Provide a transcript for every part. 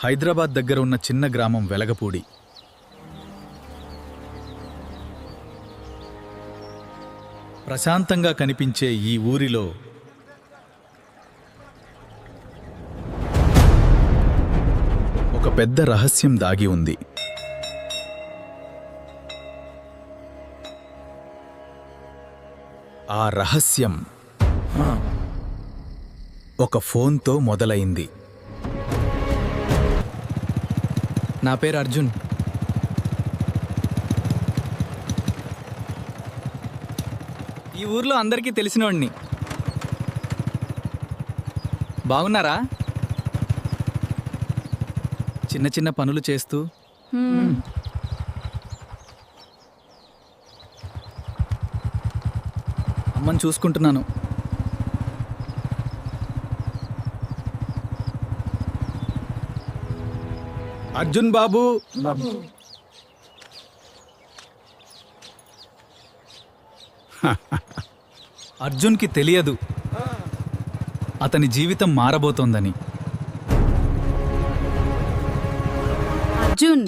హైదరాబాద్ దగ్గర ఉన్న చిన్న గ్రామం వెలగపూడి. ప్రశాంతంగా కనిపించే ఈ ఊరిలో ఒక పెద్ద రహస్యం దాగి ఉంది. ఆ రహస్యం ఒక ఫోన్తో మొదలైంది. నా పేరు అర్జున్. ఈ ఊర్లో అందరికీ తెలిసినోడిని. బాగున్నారా? చిన్న చిన్న పనులు చేస్తూ అమ్మని చూసుకుంటున్నాను. అర్జున్ బాబు, అర్జున్కి తెలియదు అతని జీవితం మారబోతోందని. అర్జున్,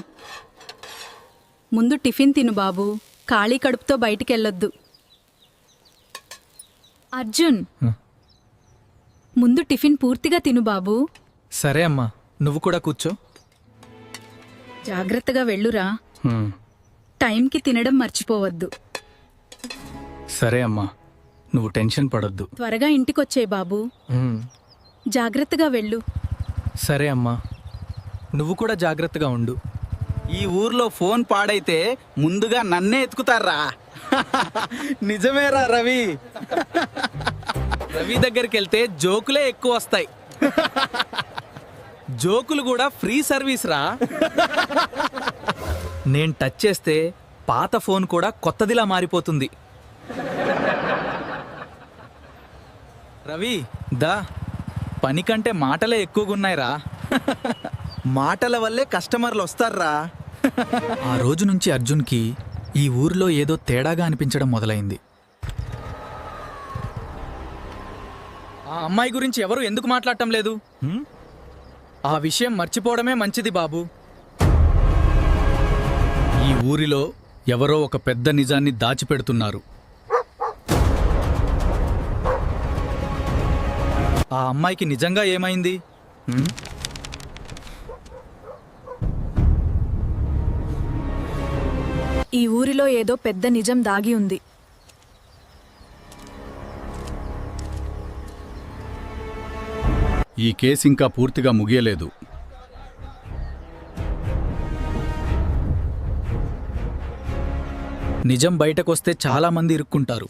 ముందు టిఫిన్ తిను బాబు. ఖాళీ కడుపుతో బయటికెళ్ళొద్దు. అర్జున్, ముందు టిఫిన్ పూర్తిగా తిను బాబు. సరే అమ్మా, నువ్వు కూడా కూర్చో. జాగ్రత్తగా వెళ్ళురా. టైంకి తినడం మర్చిపోవద్దు. సరే అమ్మా, నువ్వు టెన్షన్ పడొద్దు. త్వరగా ఇంటికొచ్చే బాబు. జాగ్రత్తగా వెళ్ళు. సరే అమ్మా, నువ్వు కూడా జాగ్రత్తగా ఉండు. ఈ ఊర్లో ఫోన్ పాడైతే ముందుగా నన్నే ఎత్తుకుతారా? నిజమేరా రవి? రవి దగ్గరికి వెళ్తే జోకులే ఎక్కువ వస్తాయి. జోకులు కూడా ఫ్రీ సర్వీస్ రా. నేను టచ్ చేస్తే పాత ఫోన్ కూడా కొత్తదిలా మారిపోతుంది. రవి దా, పని కంటే మాటలే ఎక్కువగున్నాయిరా. మాటల వల్లే కస్టమర్లు వస్తారా? ఆ రోజు నుంచి అర్జున్కి ఈ ఊరిలో ఏదో తేడాగా అనిపించడం మొదలైంది. ఆ అమ్మాయి గురించి ఎవరు ఎందుకు మాట్లాడటం లేదు? ఆ విషయం మర్చిపోవడమే మంచిది బాబు. ఈ ఊరిలో ఎవరో ఒక పెద్ద నిజాన్ని దాచిపెడుతున్నారు. ఆ అమ్మాయికి నిజంగా ఏమైంది? ఈ ఊరిలో ఏదో పెద్ద నిజం దాగి ఉంది. ఈ కేసు ఇంకా పూర్తిగా ముగియలేదు. నిజం బయటకొస్తే చాలా మంది ఇరుక్కుంటారు.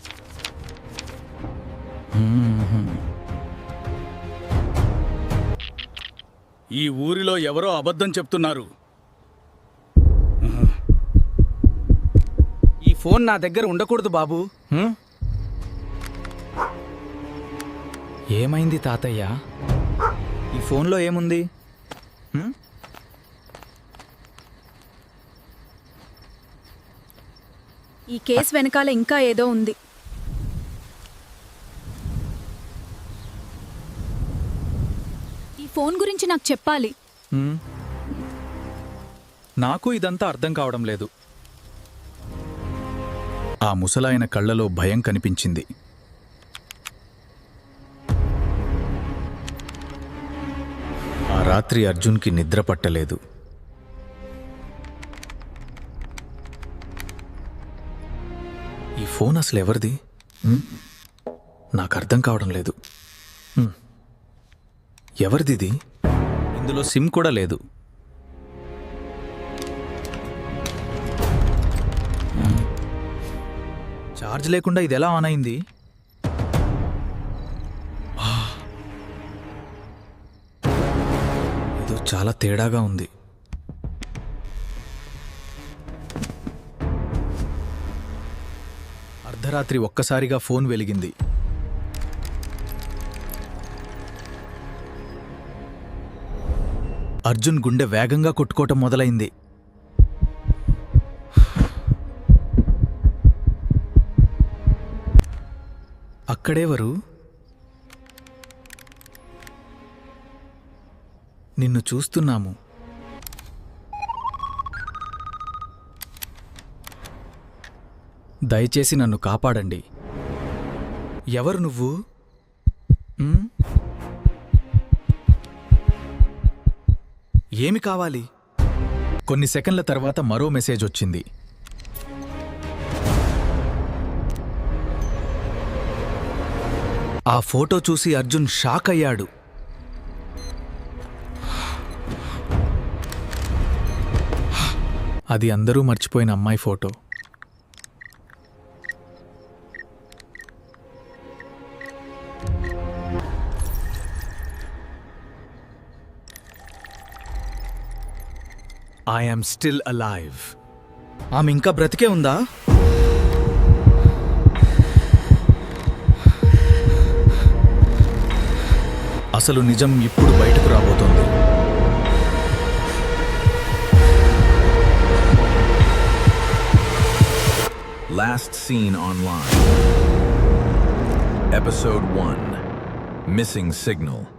ఈ ఊరిలో ఎవరో అబద్ధం చెప్తున్నారు. ఈ ఫోన్ నా దగ్గర ఉండకూడదు బాబు. ఏమైంది తాతయ్య? ఈ ఫోన్లో ఏముంది? ఈ కేసు వెనకాల ఇంకా ఏదో ఉంది. ఈ ఫోన్ గురించి నాకు చెప్పాలి. నాకు ఇదంతా అర్థం కావడం లేదు. ఆ ముసలాయన కళ్ళలో భయం కనిపించింది. ఆ రాత్రి అర్జున్కి నిద్ర పట్టలేదు. ఈ ఫోన్ అసలు ఎవరిది? నాకు అర్థం కావడం లేదు. ఎవరిది? ఇందులో సిమ్ కూడా లేదు. ఛార్జ్ లేకుండా ఇది ఎలా ఆన్ అయింది? ఏదో చాలా తేడాగా ఉంది. అర్ధరాత్రి ఒక్కసారిగా ఫోన్ వెలిగింది. అర్జున్ గుండె వేగంగా కొట్టుకోవటం మొదలైంది. అక్కడెవరు? నిన్ను చూస్తున్నాము. దయచేసి నన్ను కాపాడండి. ఎవరు నువ్వు? ఉమ్? ఏమి కావాలి? కొన్ని సెకండ్ల తర్వాత మరో మెసేజ్ వచ్చింది. ఆ ఫోటో చూసి అర్జున్ షాక్ అయ్యాడు. అది అందరూ మర్చిపోయిన అమ్మాయి photo. I am still alive. ఆమె ఇంకా బ్రతికే ఉందా? అసలు నిజం ఇప్పుడు బయటకు రాబోతోంది. Last seen online. Episode 1. Missing signal.